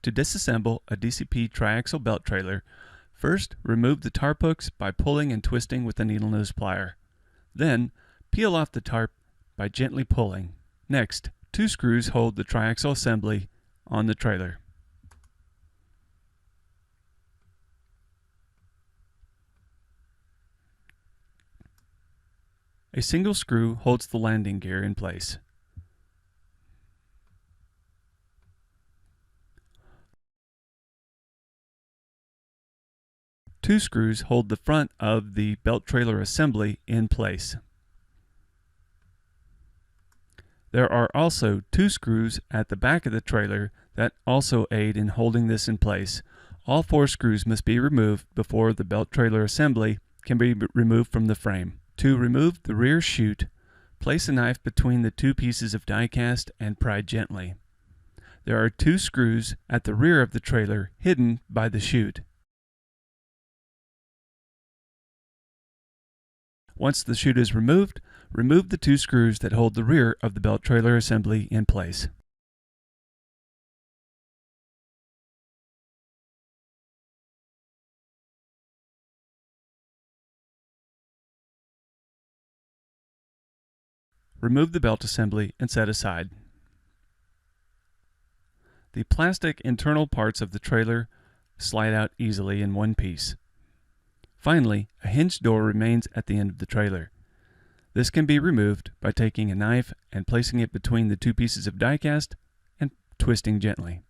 To disassemble a DCP triaxle belt trailer, first remove the tarp hooks by pulling and twisting with a needle nose plier. Then, peel off the tarp by gently pulling. Next, 2 screws hold the triaxle assembly on the trailer. A single screw holds the landing gear in place. Two screws hold the front of the belt trailer assembly in place. There are also 2 screws at the back of the trailer that also aid in holding this in place. All 4 screws must be removed before the belt trailer assembly can be removed from the frame. To remove the rear chute, place a knife between the 2 pieces of die-cast and pry gently. There are 2 screws at the rear of the trailer hidden by the chute. Once the chute is removed, remove the 2 screws that hold the rear of the belt trailer assembly in place. Remove the belt assembly and set aside. The plastic internal parts of the trailer slide out easily in one piece. Finally, a hinged door remains at the end of the trailer. This can be removed by taking a knife and placing it between the 2 pieces of die-cast and twisting gently.